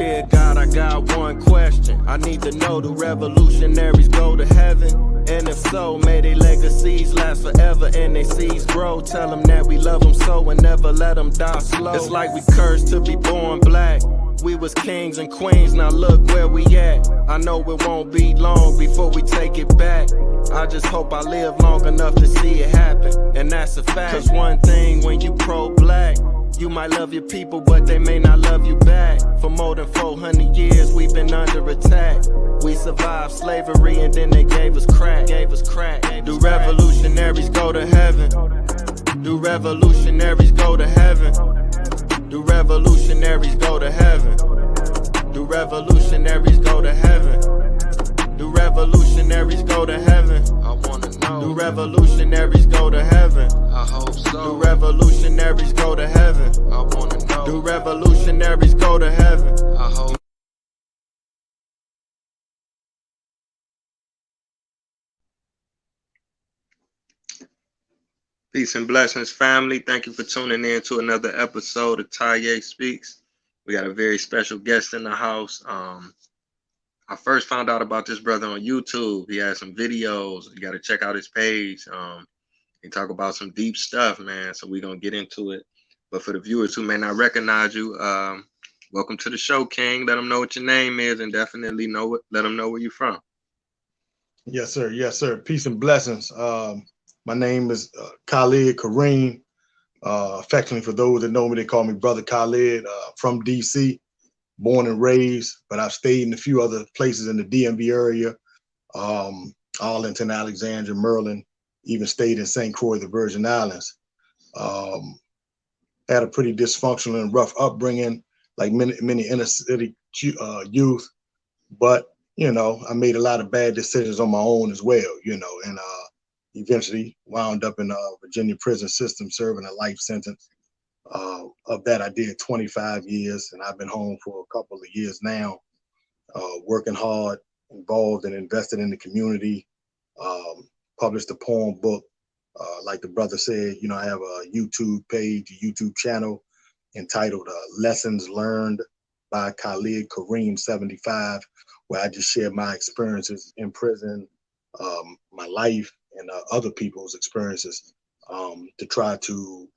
Dear God, I got one question. I need to know, do revolutionaries go to heaven? And if so, may their legacies last forever and their seeds grow. Tell them that we love them so and never let them die slow. It's like we cursed to be born black. We was kings and queens, now look where we at. I know it won't be long before we take it back. I just hope I live long enough to see it happen, and that's a fact. Cause one thing when you pro-black, you might love your people, but they may not love you back. For more than 400 years, we've been under attack. We survived slavery and then they gave us crack. Do revolutionaries go to heaven? Do revolutionaries go to heaven? Do revolutionaries go to heaven? Do revolutionaries go to heaven? Do revolutionaries go to heaven? I wanna know. Do revolutionaries go to heaven? I hope so. Do revolutionaries go to heaven? I wanna know. Do revolutionaries go to heaven? I hope. Peace and blessings, family. Thank you for tuning in to another episode of Taye Speaks. We got a very special guest in the house. I first found out about this brother on YouTube. He has some videos. You got to check out his page. He talk about some deep stuff, man. So we're going to get into it. But for the viewers who may not recognize you, welcome to the show, King. Let them know what your name is and definitely let them know where you're from. Yes, sir. Yes, sir. Peace and blessings. My name is Khalid Karim. Affectionately, for those that know me, they call me Brother Khalid. From DC, born and raised, but I've stayed in a few other places in the DMV area, Arlington, Alexandria, Maryland, even stayed in St. Croix, the Virgin Islands. Had a pretty dysfunctional and rough upbringing, like many inner city youth, but you know, I made a lot of bad decisions on my own as well, you know, and eventually wound up in a Virginia prison system serving a life sentence. Of that, I did 25 years, and I've been home for a couple of years now, working hard, involved and invested in the community, published a poem book. Like the brother said, you know, I have a YouTube page, a YouTube channel entitled Lessons Learned by Khalid Karim 75, where I just share my experiences in prison, my life, and other people's experiences, to try to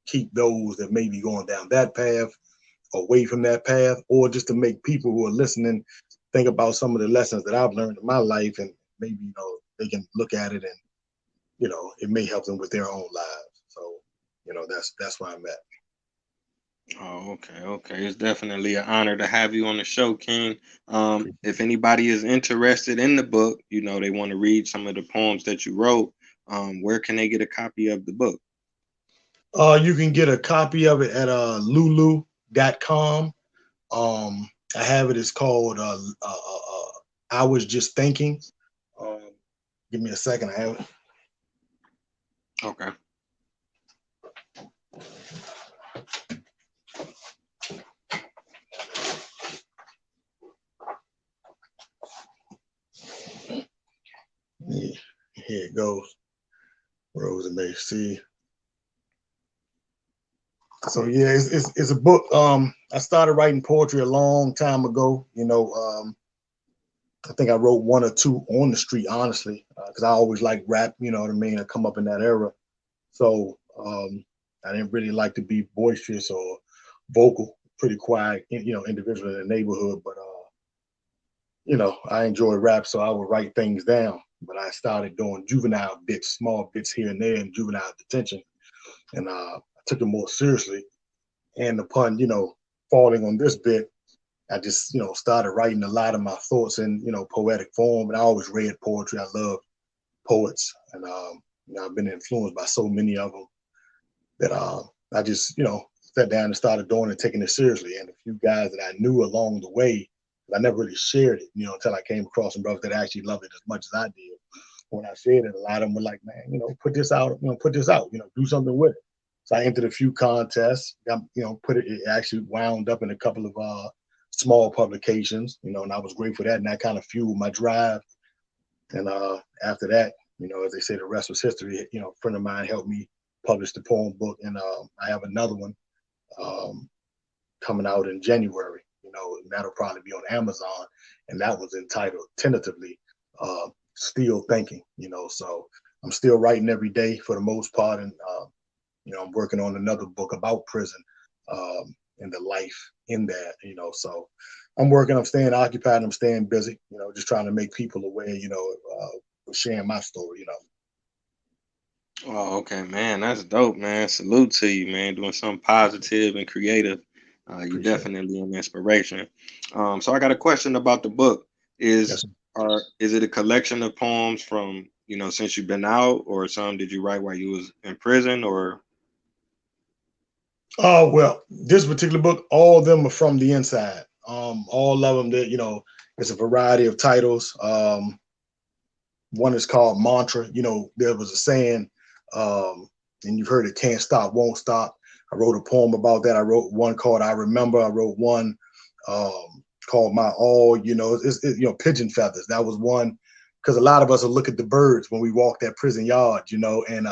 keep those that may be going down that path away from that path, or just to make people who are listening think about some of the lessons that I've learned in my life, and maybe, you know, they can look at it and, you know, it may help them with their own lives. So, you know, that's where I'm at. Oh, okay. It's definitely an honor to have you on the show, King. If anybody is interested in the book, you know, they want to read some of the poems that you wrote, where can they get a copy of the book? You can get a copy of it at lulu.com. I have it. It's called I Was Just Thinking. Give me a second. I have it. Okay. Yeah, here it goes. Rose and May see. So yeah, it's a book. I started writing poetry a long time ago. You know, I think I wrote one or two on the street, honestly, because I always liked rap. You know what I mean? I come up in that era, so I didn't really like to be boisterous or vocal. Pretty quiet, you know, individual in the neighborhood. But you know, I enjoy rap, so I would write things down. But I started doing juvenile bits, small bits here and there in juvenile detention, and I took it more seriously. And upon, you know, falling on this bit, I just, you know, started writing a lot of my thoughts in, you know, poetic form. And I always read poetry. I love poets, and you know, I've been influenced by so many of them that I just, you know, sat down and started doing it, taking it seriously. And a few guys that I knew along the way, I never really shared it, you know, until I came across some brothers that actually loved it as much as I did. When I shared it, a lot of them were like, man, you know, put this out, you know, do something with it. So I entered a few contests, got, you know, it actually wound up in a couple of small publications, you know, and I was grateful for that. And that kind of fueled my drive. And after that, you know, as they say, the rest was history. You know, a friend of mine helped me publish the poem book. And I have another one coming out in January. you know, and that'll probably be on Amazon. And that was entitled tentatively Still Thinking, you know. So I'm still writing every day for the most part. And, you know, I'm working on another book about prison and the life in that, you know. So I'm working, I'm staying occupied, I'm staying busy, you know, just trying to make people aware, you know, sharing my story, you know. Oh, okay, man. That's dope, man. Salute to you, man. Doing something positive and creative. You Appreciate it. definitely an inspiration. So I got a question about the book. Yes. Is it a collection of poems from, you know, since you've been out, or some did you write while you was in prison, or Oh, well, this particular book, all of them are from the inside. All of them that, you know, it's a variety of titles. One is called Mantra. You know, there was a saying, and you've heard it, can't stop, won't stop. I wrote a poem about that. I wrote one called I Remember. I wrote one called My All. You know, you know, pigeon feathers. That was one because a lot of us will look at the birds when we walk that prison yard, you know, and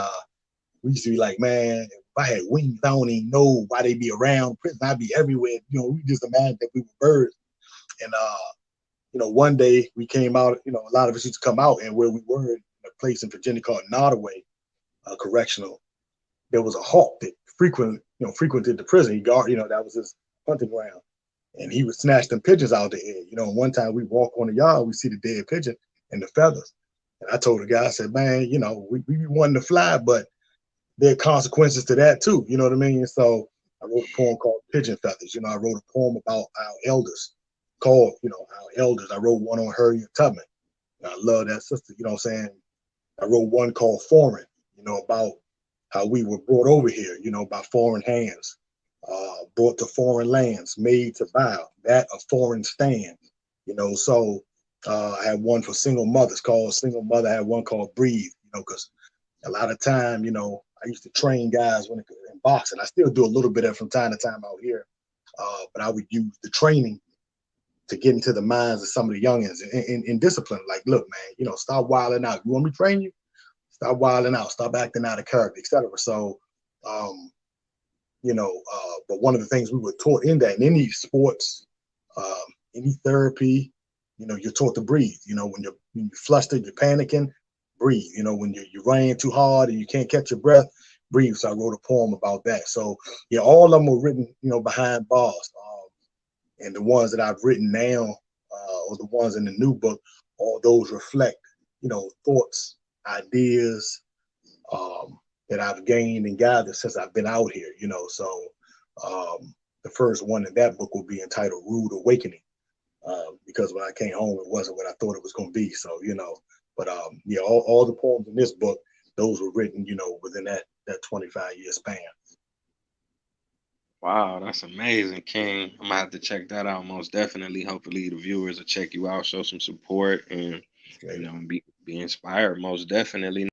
we used to be like, man, if I had wings, I don't even know why they be around prison. I'd be everywhere. You know, we just imagine that we were birds. And you know, one day we came out, you know, a lot of us used to come out, and where we were in a place in Virginia called Nottoway Correctional, there was a hawk that frequented the prison. He guard, you know, that was his hunting ground. And he would snatch them pigeons out of the air. You know, and one time we walk on the yard, we see the dead pigeon and the feathers. And I told the guy, I said, man, you know, we wanting to fly, but there are consequences to that too. You know what I mean? So I wrote a poem called Pigeon Feathers. You know, I wrote a poem about our elders called, you know, Our Elders. I wrote one on Harriet Tubman. And I love that sister, you know what I'm saying? I wrote one called Foreign, you know, about how we were brought over here, you know, by foreign hands, brought to foreign lands, made to bow, that a foreign stand, you know. So I had one for single mothers called Single Mother. I had one called Breathe, you know, because a lot of time, you know, I used to train guys when in boxing. I still do a little bit of it from time to time out here, but I would use the training to get into the minds of some of the youngins in discipline. Like, look, man, you know, stop wilding out. You want me to train you? Stop wilding out. Stop acting out of character, etc. So, you know, but one of the things we were taught in that, in any sports, any therapy, you know, you're taught to breathe. You know, when you're flustered, you're panicking, breathe. You know, when you're running too hard and you can't catch your breath, breathe. So I wrote a poem about that. So yeah, all of them were written, you know, behind bars. And the ones that I've written now, or the ones in the new book, all those reflect, you know, thoughts, ideas, that I've gained and gathered since I've been out here, you know. So the first one in that book will be entitled Rude Awakening, because when I came home, it wasn't what I thought it was going to be. So, you know, but yeah, all the poems in this book, those were written, you know, within that 25-year span. wow, that's amazing, King. I'm gonna have to check that out most definitely. Hopefully the viewers will check you out, show some support, and you Straight up. know, be inspired most definitely.